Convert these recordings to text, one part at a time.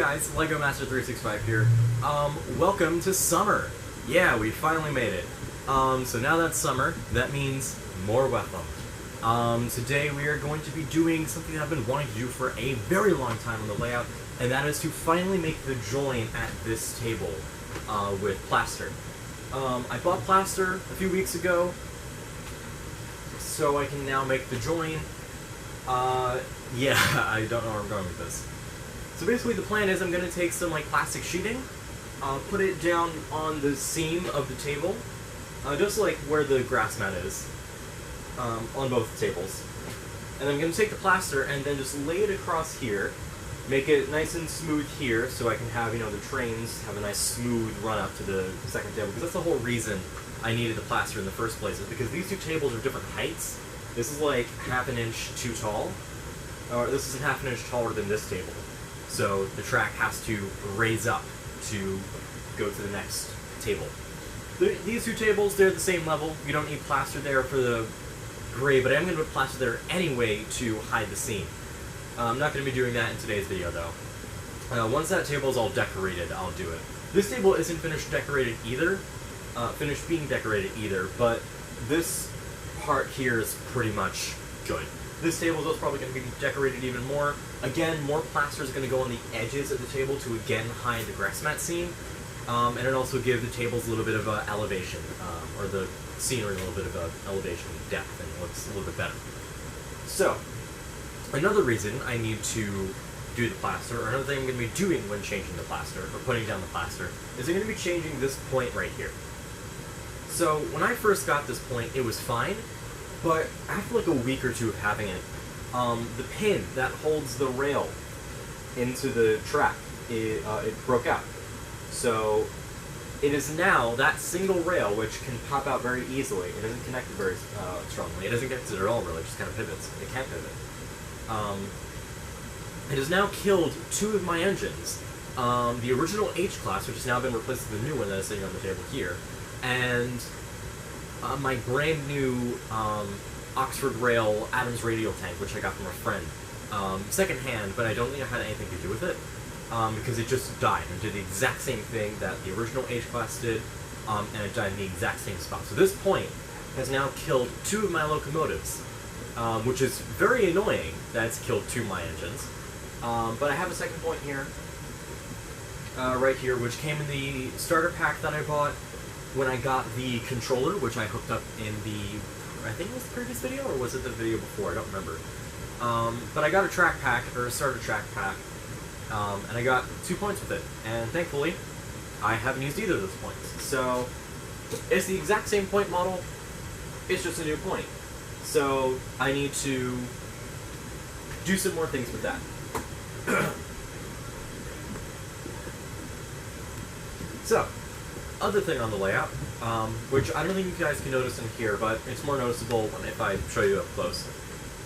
guys, Lego Master 365 here. Welcome to summer. Yeah, we finally made it. So now that's summer, that means more welcome. Today we are going to be doing something that I've been wanting to do for a very long time on the layout, and that is to finally make the join at this table with Plaster. I bought Plaster a few weeks ago, so I can now make the join. Yeah, I don't know where I'm going with this. So basically the plan is I'm going to take some plastic sheeting, put it down on the seam of the table, just like where the grass mat is, on both tables. And I'm going to take the plaster and then just lay it across here, make it nice and smooth here so I can have, the trains have a nice smooth run up to the second table, because that's the whole reason I needed the plaster in the first place, is because these two tables are different heights. This is like half an inch too tall, or this is half an inch taller than this table. So the track has to raise up to go to the next table. These two tables, they're the same level. You don't need plaster there for the gray, but I'm going to put plaster there anyway to hide the seam. I'm not going to be doing that in today's video, though. Once that table is all decorated, I'll do it. This table isn't finished being decorated either, but this part here is pretty much good. This table is also probably going to be decorated even more. Again, more plaster is going to go on the edges of the table to again hide the grass mat seam, and it also give the tables a little bit of elevation, or the scenery a little bit of elevation and depth, and it looks a little bit better. So, another reason I need to do the plaster, or another thing I'm going to be doing when changing the plaster, or putting down the plaster, is I'm going to be changing this point right here. So, when I first got this point, it was fine, but after like a week or two of having it, the pin that holds the rail into the track, it broke out. So it is now that single rail, which can pop out very easily. It isn't connected very strongly. It isn't connected at all, really. It just kind of pivots. It can't pivot. It has now killed two of my engines. The original H-Class, which has now been replaced with the new one that is sitting on the table here, and my brand new Oxford Rail Adams radial tank, which I got from a friend. Second hand, but I don't think it had anything to do with it, because it just died and did the exact same thing that the original H-Class did, and it died in the exact same spot. So this point has now killed two of my locomotives, which is very annoying that it's killed two of my engines. But I have a second point here, right here, which came in the starter pack that I bought when I got the controller, which I hooked up in I think it was the previous video, or was it the video before? I don't remember. But I got a track pack, or a starter track pack, and I got 2 points with it. And thankfully, I haven't used either of those points. So, it's the exact same point model, it's just a new point. So, I need to do some more things with that. So, other thing on the layout, which I don't think you guys can notice in here, but it's more noticeable if I show you up close.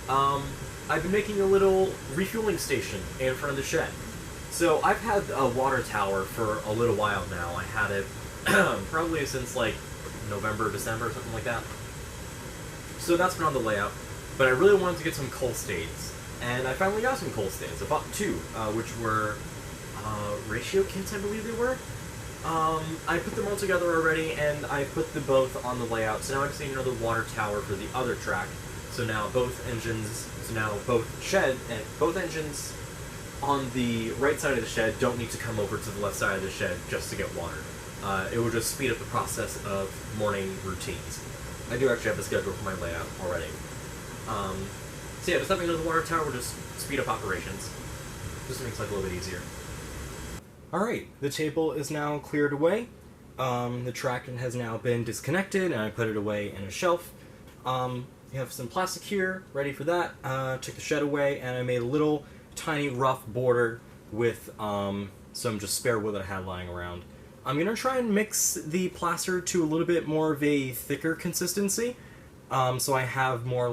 I've been making a little refueling station in front of the shed. So I've had a water tower for a little while now. I had it probably since November, December, something like that. So that's been on the layout, but I really wanted to get some coal stains, and I finally got some coal stains. I bought two, which were ratio kits, I believe they were. I put them all together already, and I put them both on the layout, so now I just need another water tower for the other track. So now both engines, both engines on the right side of the shed don't need to come over to the left side of the shed just to get water. It will just speed up the process of morning routines. I do actually have a schedule for my layout already. So yeah, just having another water tower will just speed up operations. Just makes life a little bit easier. Alright, the table is now cleared away. The track has now been disconnected, and I put it away in a shelf. You have some plastic here, ready for that. Took the shed away, and I made a little tiny rough border with some just spare wood that I had lying around. I'm going to try and mix the plaster to a little bit more of a thicker consistency, so I have more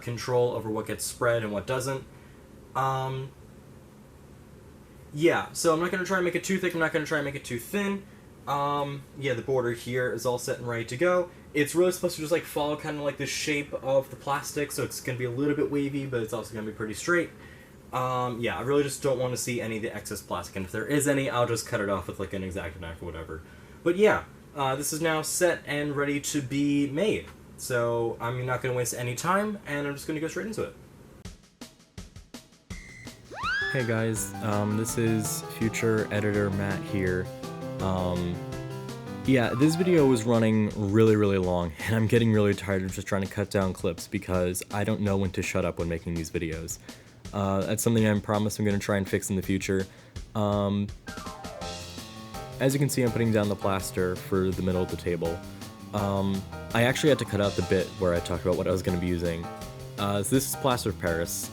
control over what gets spread and what doesn't. Yeah, so I'm not going to try and make it too thick, I'm not going to try and make it too thin. Yeah, the border here is all set and ready to go. It's really supposed to just follow kind of the shape of the plastic, so it's going to be a little bit wavy, but it's also going to be pretty straight. Yeah, I really just don't want to see any of the excess plastic, and if there is any, I'll just cut it off with like an X-Acto knife or whatever. But yeah, this is now set and ready to be made. So I'm not going to waste any time, and I'm just going to go straight into it. Hey guys, this is future editor Matt here. Yeah, this video was running really long, and I'm getting really tired of just trying to cut down clips because I don't know when to shut up when making these videos. That's something I promise I'm going to try and fix in the future. As you can see, I'm putting down the plaster for the middle of the table. I actually had to cut out the bit where I talked about what I was going to be using. So this is Plaster of Paris.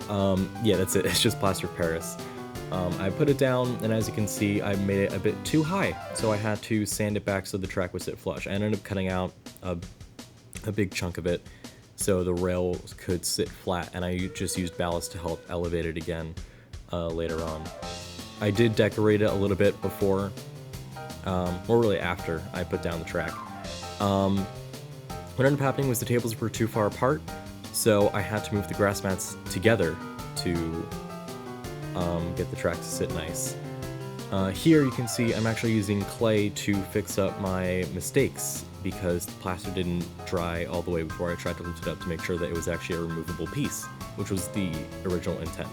Yeah, that's it. It's just Plaster of Paris. I put it down, and as you can see, I made it a bit too high, so I had to sand it back so the track would sit flush. I ended up cutting out a big chunk of it so the rails could sit flat, and I just used ballast to help elevate it again later on. I did decorate it a little bit before, or really after I put down the track. What ended up happening was the tables were too far apart, so I had to move the grass mats together to get the track to sit nice. Here you can see I'm actually using clay to fix up my mistakes because the plaster didn't dry all the way before I tried to lift it up to make sure that it was actually a removable piece, which was the original intent.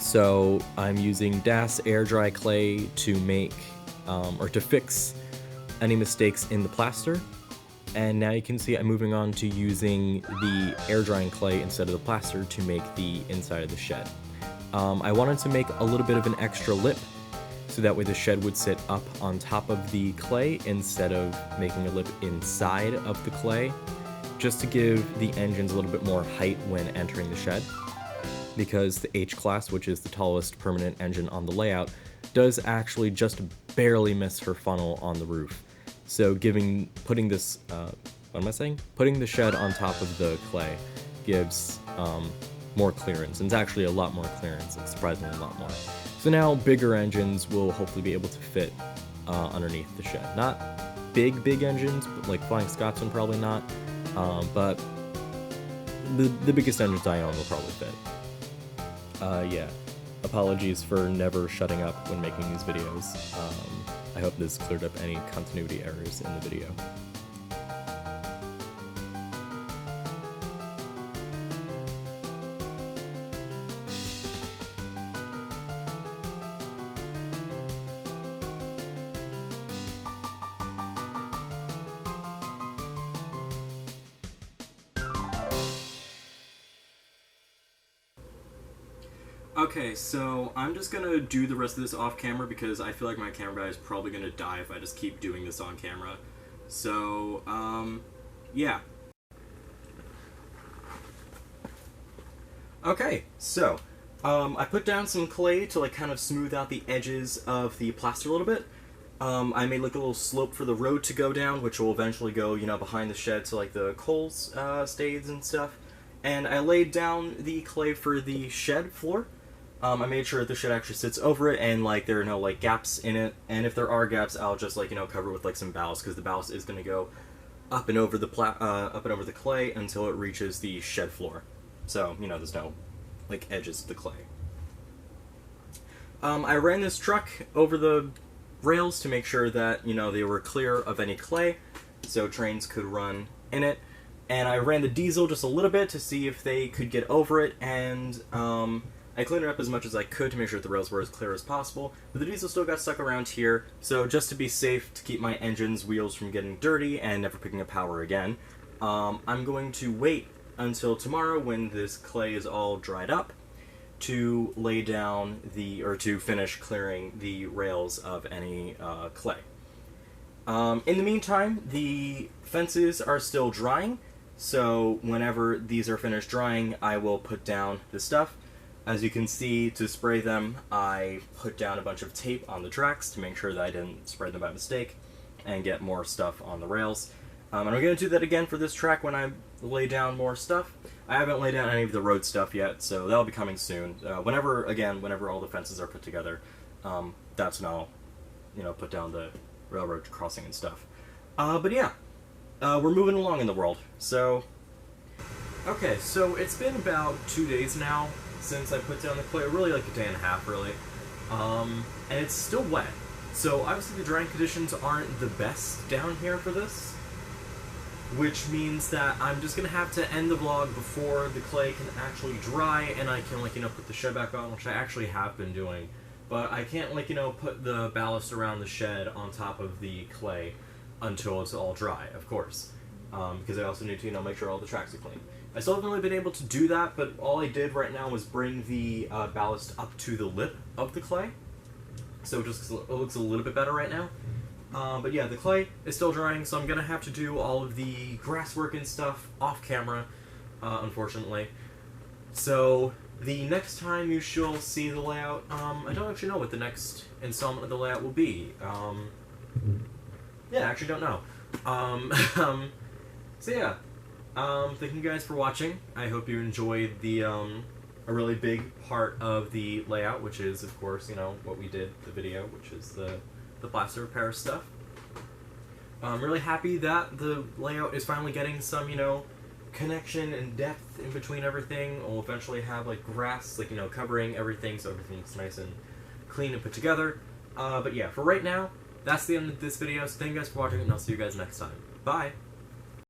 So I'm using DAS air dry clay to make, or to fix any mistakes in the plaster. And now you can see I'm moving on to using the air drying clay instead of the plaster to make the inside of the shed. I wanted to make a little bit of an extra lip so that way the shed would sit up on top of the clay instead of making a lip inside of the clay, just to give the engines a little bit more height when entering the shed, because the H-Class, which is the tallest permanent engine on the layout, does actually just barely miss her funnel on the roof. So putting the shed on top of the clay gives more clearance, and it's actually a lot more clearance, like surprisingly a lot more. So now bigger engines will hopefully be able to fit underneath the shed. Not big engines, but like Flying Scotsman probably not, but the biggest engines I own will probably fit. Yeah, apologies for never shutting up when making these videos. I hope this cleared up any continuity errors in the video. Okay, so I'm just gonna do the rest of this off camera because I feel like my camera guy is probably gonna die if I just keep doing this on camera. So, yeah. Okay, so, I put down some clay to like kind of smooth out the edges of the plaster a little bit. I made like a little slope for the road to go down, which will eventually go, you know, behind the shed to like the coal stays and stuff. And I laid down the clay for the shed floor. I made sure the shed actually sits over it and like there are no like gaps in it, and if there are gaps I'll just like, you know, cover it with like some ballast, because the ballast is going to go up and over the clay until it reaches the shed floor. So, you know, there's no like edges of the clay. I ran this truck over the rails to make sure that, you know, they were clear of any clay so trains could run in it. And I ran the diesel just a little bit to see if they could get over it, and I cleaned it up as much as I could to make sure that the rails were as clear as possible, but the diesel still got stuck around here, so just to be safe, to keep my engine's wheels from getting dirty and never picking up power again, I'm going to wait until tomorrow when this clay is all dried up to lay down to finish clearing the rails of any clay. In the meantime, the fences are still drying, so whenever these are finished drying, I will put down the stuff. As you can see, to spray them, I put down a bunch of tape on the tracks to make sure that I didn't spray them by mistake and get more stuff on the rails. And I'm going to do that again for this track when I lay down more stuff. I haven't laid down any of the road stuff yet, so that'll be coming soon. Whenever all the fences are put together, that's when I'll, you know, put down the railroad crossing and stuff. But yeah, we're moving along in the world, so Okay, so it's been about 2 days now since I put down the clay, really like a day and a half, really. And it's still wet. So obviously the drying conditions aren't the best down here for this, which means that I'm just gonna have to end the vlog before the clay can actually dry and I can, like, you know, put the shed back on, which I actually have been doing. But I can't, like, you know, put the ballast around the shed on top of the clay until it's all dry, of course. Because I also need to, you know, make sure all the tracks are clean. I still haven't really been able to do that, but all I did right now was bring the ballast up to the lip of the clay. So it looks a little bit better right now. But yeah, the clay is still drying, so I'm going to have to do all of the grass work and stuff off camera, unfortunately. So the next time you shall see the layout, I don't actually know what the next installment of the layout will be. Yeah, I actually don't know. So yeah, thank you guys for watching. I hope you enjoyed the, a really big part of the layout, which is, of course, you know, what we did, the video, which is the plaster repair stuff. I'm really happy that the layout is finally getting some, you know, connection and depth in between everything. We'll eventually have, like, grass, like, you know, covering everything, so everything's nice and clean and put together. But yeah, for right now, that's the end of this video, so thank you guys for watching, and I'll see you guys next time. Bye!